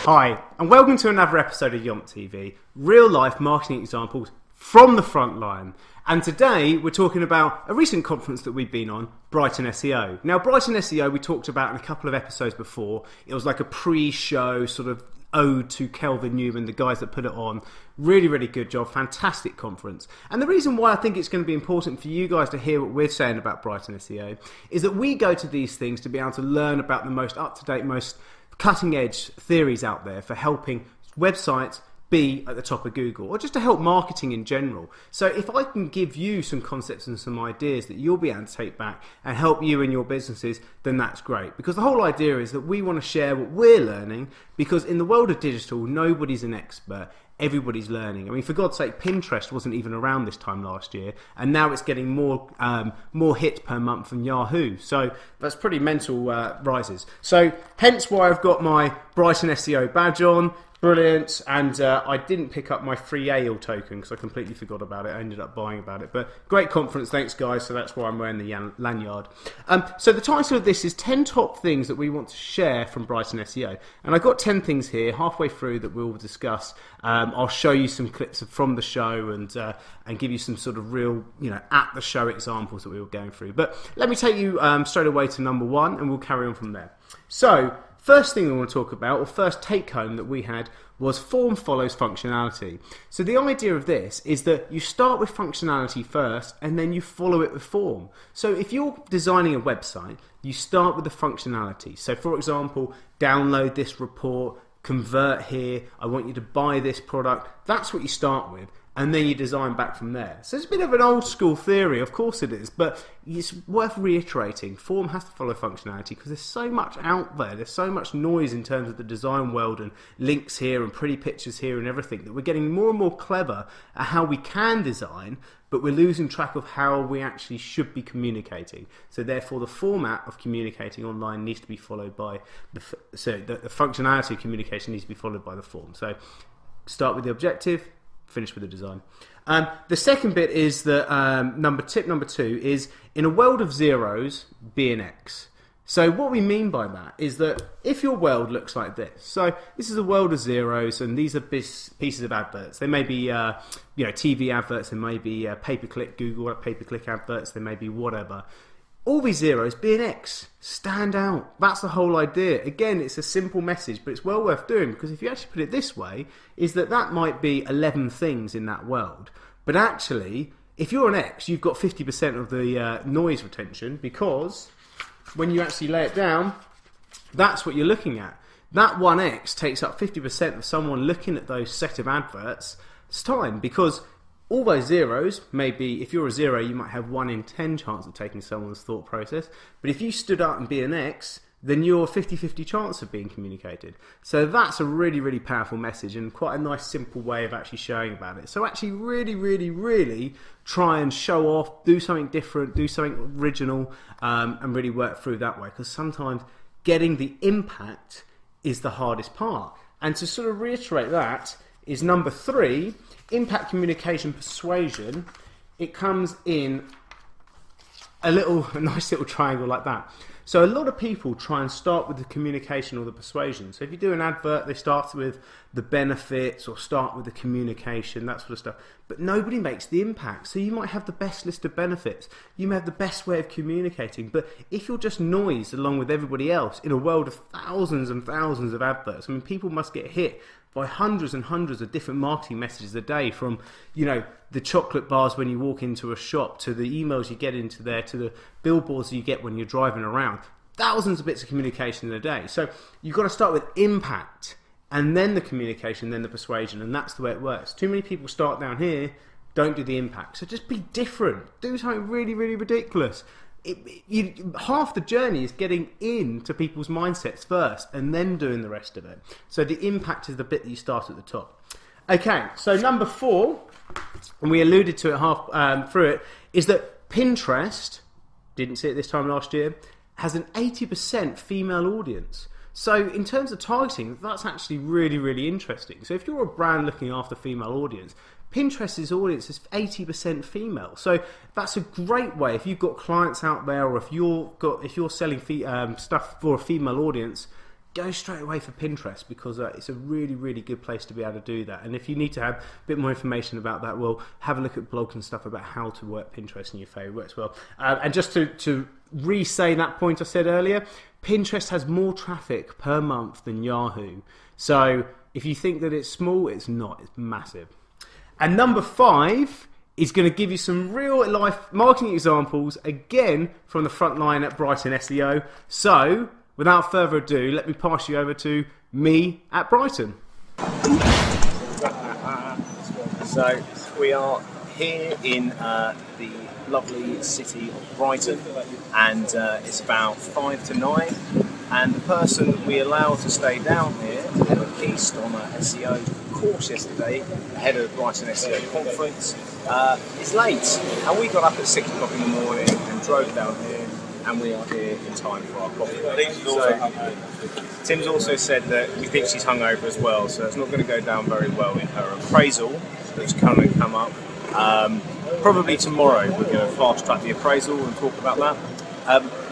Hi, and welcome to another episode of YompTV, real life marketing examples from the front line. And today we're talking about a recent conference that we've been on, Brighton SEO. Now, Brighton SEO we talked about in a couple of episodes before. It was like a pre-show sort of ode to Kelvin Newman, the guys that put it on. Really, really good job. Fantastic conference. And the reason why I think it's going to be important for you guys to hear what we're saying about Brighton SEO is that we go to these things to be able to learn about the most up-to-date, most cutting-edge theories out there for helping websites be at the top of Google, or just to help marketing in general. So if I can give you some concepts and some ideas that you'll be able to take back and help you and your businesses, then that's great. Because the whole idea is that we want to share what we're learning, because in the world of digital, nobody's an expert. Everybody's learning. I mean, for God's sake, Pintrest wasn't even around this time last year, and now it's getting more hits per month than Yahoo. So that's pretty mental rises. So hence why I've got my Brighton SEO badge on. Brilliant. And I didn't pick up my free ale token because I completely forgot about it. I ended up buying about it. But great conference, thanks guys. So that's why I'm wearing the lanyard. So the title of this is 10 top things that we want to share from Brighton SEO. And I've got 10 things here halfway through that we'll discuss. I'll show you some clips from the show and give you some sort of real, at the show examples that we were going through. But let me take you straight away to number one, and we'll carry on from there. So first thing we want to talk about, or first take home that we had, was form follows functionality. So the idea of this is that you start with functionality first and then you follow it with form. So if you're designing a website, you start with the functionality. So for example, download this report, convert here, I want you to buy this product. That's what you start with. And then you design back from there. So it's a bit of an old school theory, of course it is, but it's worth reiterating. Form has to follow functionality because there's so much out there, there's so much noise in terms of the design world and links here and pretty pictures here and everything, that we're getting more and more clever at how we can design, but we're losing track of how we actually should be communicating. So therefore the format of communicating online needs to be followed by, the functionality of communication needs to be followed by the form. So start with the objective, finish with the design. The second bit is that tip number two is, in a world of zeros, be an X. So what we mean by that is that if your world looks like this, so this is a world of zeros, and these are pieces of adverts. They may be TV adverts, they may be pay-per-click Google pay-per-click adverts, they may be whatever. All these zeros, be an X, stand out. That's the whole idea. Again, it's a simple message, but it's well worth doing, because if you actually put it this way, is that might be 11 things in that world. But actually, if you're an X, you've got 50% of the noise retention, because when you actually lay it down, that's what you're looking at. That one X takes up 50% of someone looking at those set of adverts' time, because all those zeros, maybe if you're a zero, you might have 1 in 10 chance of taking someone's thought process. But if you stood up and be an X, then you're 50-50 chance of being communicated. So that's a really, really powerful message, and quite a nice, simple way of actually showing about it. So actually really, really, really try and show off, do something different, do something original, and really work through that way. Because sometimes getting the impact is the hardest part. And to sort of reiterate that is number 3, impact, communication, persuasion. It comes in a nice little triangle like that. So a lot of people try and start with the communication or the persuasion. So if you do an advert, they start with the benefits or start with the communication, that sort of stuff. But nobody makes the impact. So you might have the best list of benefits. You may have the best way of communicating. But if you're just noise along with everybody else in a world of thousands and thousands of adverts, I mean, people must get hit by hundreds and hundreds of different marketing messages a day, from the chocolate bars when you walk into a shop, to the emails you get into there, to the billboards you get when you're driving around. Thousands of bits of communication in a day. So you've got to start with impact, and then the communication, then the persuasion, and that's the way it works. Too many people start down here, don't do the impact. So just be different. Do something really, really ridiculous. Half the journey is getting into people's mindsets first and then doing the rest of it. So the impact is the bit that you start at the top. Okay, so number 4, and we alluded to it half through it, is that Pintrest, didn't see it this time last year, has an 80% female audience. So in terms of targeting, that's actually really, really interesting. So if you're a brand looking after female audience, Pinterest's audience is 80% female. So that's a great way, if you've got clients out there, or if you're selling stuff for a female audience, go straight away for Pinterest, because it's a really, really good place to be able to do that. And if you need to have a bit more information about that, well, have a look at blogs and stuff about how to work Pinterest in your favour. It works well. And just to re-say that point I said earlier, Pinterest has more traffic per month than Yahoo. So if you think that it's small, it's not. It's massive. And number 5 is going to give you some real life marketing examples, again, from the front line at Brighton SEO. So without further ado, let me pass you over to me at Brighton. So we are here in the lovely city of Brighton, and it's about 5 to 9, and the person that we allowed to stay down here, Heather Keast, on an SEO course yesterday ahead of the Brighton SEO conference, is late, and we got up at 6 o'clock in the morning and drove down here, and we are here in time for our coffee. So, Tim's also said that we think she's hungover as well, so it's not going to go down very well in her appraisal that's going to come up. Probably tomorrow we're going to fast track the appraisal and talk about that.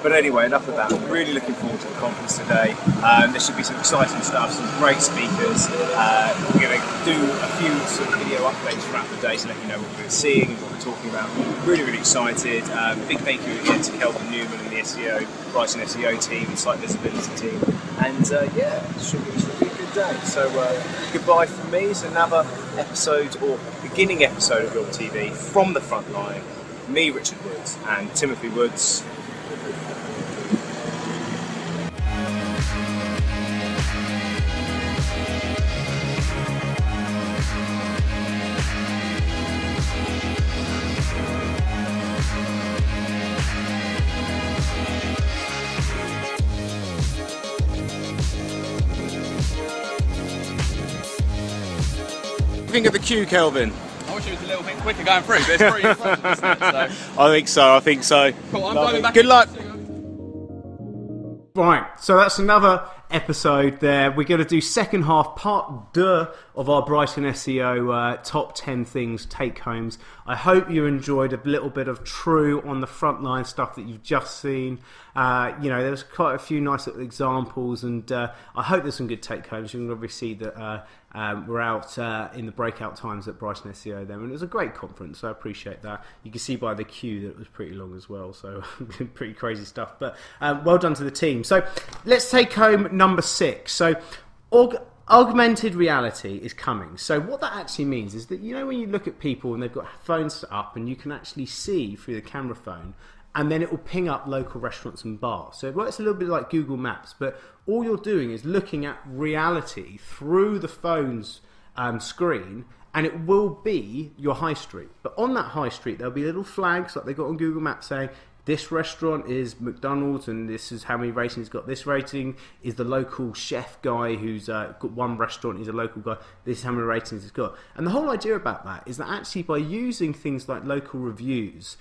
But anyway, enough of that. I'm really looking forward to the conference today. There should be some exciting stuff, some great speakers. We're going to do a few sort of video updates throughout the day to let you know what we're seeing and what we're talking about. Really, really excited. Big thank you again to Kelvin Newman and the SEO, Brighton SEO team, and SiteVisibility team. And yeah, it should be a good day. So goodbye from me. It's another episode, or beginning episode of YompTV from the front line. Me, Richard Woods, and Timothy Woods. Think of the queue, Kelvin. I wish it was a little bit quicker going through, but it's pretty impressive, isn't it? So. I think so. Cool, I'm going back. Good luck. Right, so that's another episode there. We're going to do second half, part 2 of our Brighton SEO top 10 things, take-homes. I hope you enjoyed a little bit of true on the frontline stuff that you've just seen. There was quite a few nice little examples, and I hope there's some good take-homes. You can obviously see that we're out in the breakout times at Brighton SEO then, and it was a great conference, so I appreciate that. You can see by the queue that it was pretty long as well, so pretty crazy stuff, but well done to the team. So let's take home number 6. So augmented reality is coming. So what that actually means is that, you know, when you look at people and they've got phones set up and you can actually see through the camera phone, and then it will ping up local restaurants and bars. So it works a little bit like Google Maps, but all you're doing is looking at reality through the phone's screen, and it will be your high street. But on that high street, there'll be little flags like they got on Google Maps saying, this restaurant is McDonald's and this is how many ratings it's got. This rating is the local chef guy who's got one restaurant, he's a local guy. This is how many ratings it's got. And the whole idea about that is that actually by using things like local reviews,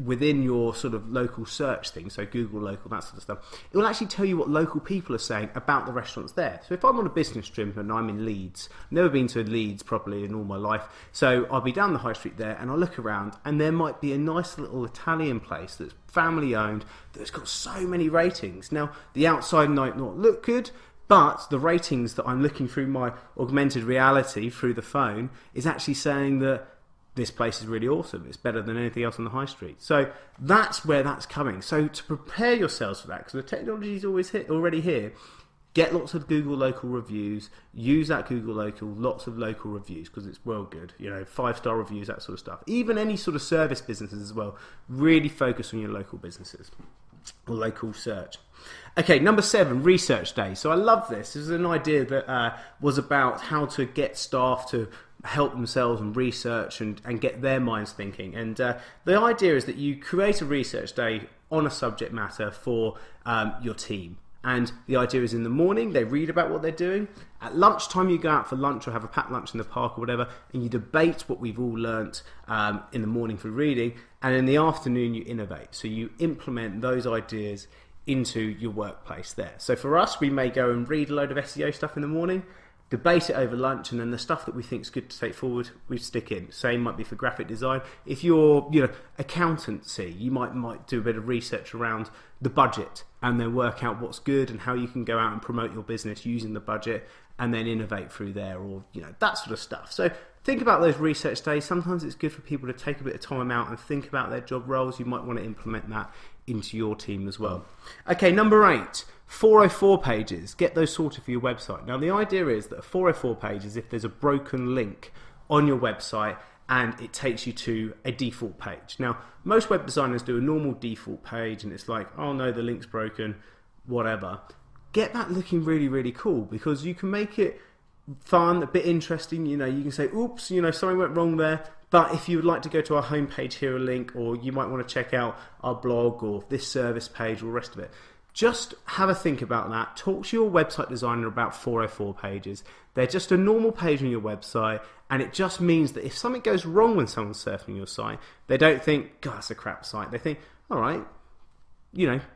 within your sort of local search thing, so Google local, that sort of stuff, it will actually tell you what local people are saying about the restaurants there. So if I'm on a business trip and I'm in Leeds, I've never been to Leeds properly in all my life, so I'll be down the high street there and I'll look around and there might be a nice little Italian place that's family owned that's got so many ratings. Now the outside might not look good, but the ratings that I'm looking through my augmented reality through the phone is actually saying that this place is really awesome. It's better than anything else on the high street. So that's where that's coming. So to prepare yourselves for that, because the technology is already here, get lots of Google local reviews, use that Google local, lots of local reviews, because it's well good, 5-star reviews, that sort of stuff. Even any sort of service businesses as well, really focus on your local businesses or local search. Okay, number 7, research day. So I love this. This is an idea that was about how to get staff to help themselves and research and get their minds thinking. And the idea is that you create a research day on a subject matter for your team. And the idea is in the morning, they read about what they're doing. At lunchtime, you go out for lunch or have a packed lunch in the park or whatever, and you debate what we've all learnt in the morning for reading. And in the afternoon, you innovate. So you implement those ideas into your workplace there. So for us, we may go and read a load of SEO stuff in the morning, debate it over lunch, and then the stuff that we think is good to take forward, we stick in. Same might be for graphic design. If you're, accountancy, you might do a bit of research around the budget and then work out what's good and how you can go out and promote your business using the budget and then innovate through there, or that sort of stuff. So think about those research days. Sometimes it's good for people to take a bit of time out and think about their job roles. You might want to implement that into your team as well. Okay, number 8. 404 pages, get those sorted for your website. Now the idea is that a 404 page is if there's a broken link on your website and it takes you to a default page. Now most web designers do a normal default page and it's like, oh no, the link's broken, whatever. Get that looking really, really cool, because you can make it fun, a bit interesting. You can say, oops, something went wrong there. But if you would like to go to our homepage, here a link, or you might want to check out our blog or this service page or the rest of it. Just have a think about that. Talk to your website designer about 404 pages. They're just a normal page on your website, and it just means that if something goes wrong when someone's surfing your site, they don't think, God, it's a crap site. They think, all right,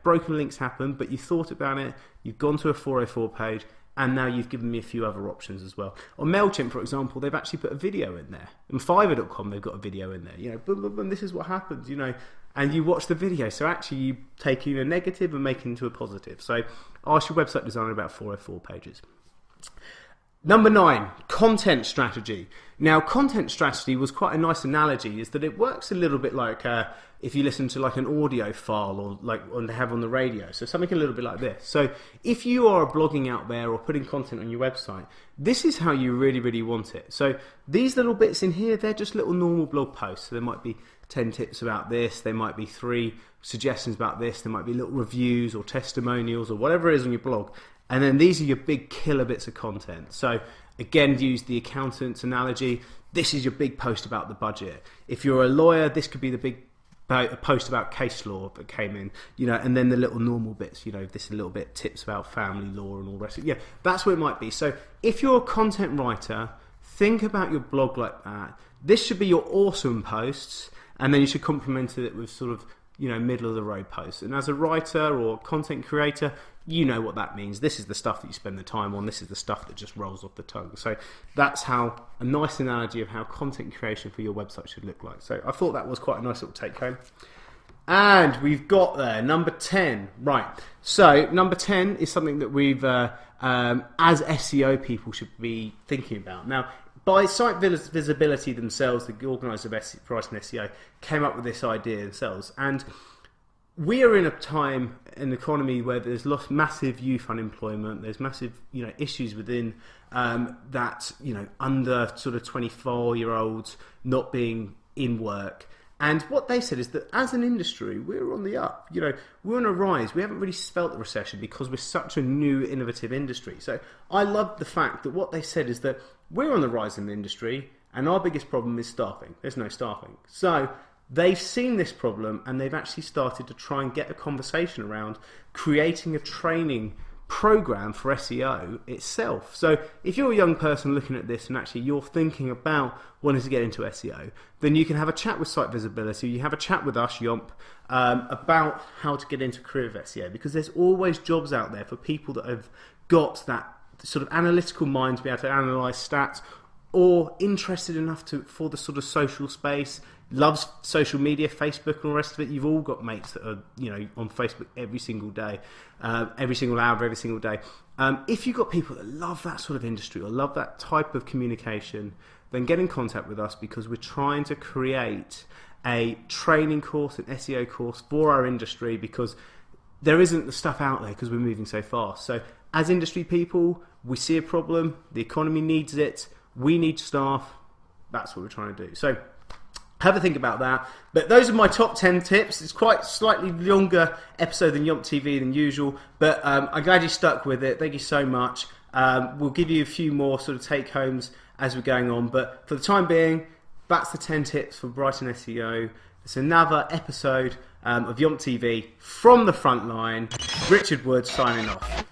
broken links happen, but you thought about it, you've gone to a 404 page, and now you've given me a few other options as well. On MailChimp, for example, they've actually put a video in there. On Fiverr.com, they've got a video in there. Boom, boom, boom, this is what happens, and you watch the video. So actually you taking a negative and making it into a positive. So ask your website designer about 404 pages. Number 9, content strategy. Now, content strategy was quite a nice analogy, is that it works a little bit like if you listen to like an audio file or like they have on the radio. So something a little bit like this. So if you are blogging out there or putting content on your website, this is how you really, really want it. So these little bits in here, they're just little normal blog posts. So there might be 10 tips about this, there might be 3 suggestions about this, there might be little reviews or testimonials or whatever it is on your blog. And then these are your big killer bits of content. So again, use the accountant's analogy. This is your big post about the budget. If you're a lawyer, this could be the big post about case law that came in, and then the little normal bits, this a little bit tips about family law and all the rest of it. Yeah, that's what it might be. So if you're a content writer, think about your blog like that. This should be your awesome posts, and then you should complement it with sort of, middle of the road posts. And as a writer or content creator, you know what that means. This is the stuff that you spend the time on. This is the stuff that just rolls off the tongue. So that's how a nice analogy of how content creation for your website should look like. So I thought that was quite a nice little take home. And we've got there number 10. Right. So number 10 is something that we've, as SEO people, should be thinking about. Now, by SiteVisibility themselves, the organiser of Brighton SEO, came up with this idea themselves. And we are in a time, an economy where there's massive youth unemployment. There's massive, issues within that, under sort of 24-year-olds not being in work. And what they said is that as an industry, we're on the up. We're on a rise. We haven't really felt the recession because we're such a new, innovative industry. So I love the fact that what they said is that we're on the rise in the industry, and our biggest problem is staffing. There's no staffing. So they've seen this problem, and they've actually started to try and get a conversation around creating a training program for SEO itself. So if you're a young person looking at this and actually you're thinking about wanting to get into SEO, then you can have a chat with SiteVisibility, you have a chat with us, Yomp, about how to get into a career of SEO, because there's always jobs out there for people that have got that sort of analytical mind to be able to analyse stats, or interested enough for the sort of social space, loves social media, Facebook and all the rest of it. You've all got mates that are, on Facebook every single day, every single hour, every single day. If you've got people that love that sort of industry or love that type of communication, then get in contact with us, because we're trying to create a training course, an SEO course for our industry, because there isn't the stuff out there because we're moving so fast. So as industry people, we see a problem, the economy needs it, we need staff. That's what we're trying to do. So have a think about that. But those are my top 10 tips. It's quite slightly longer episode than YompTV than usual, but I'm glad you stuck with it. Thank you so much. We'll give you a few more sort of take homes as we're going on, but for the time being, that's the 10 tips for Brighton SEO. It's another episode of YompTV from the front line. Richard Wood signing off.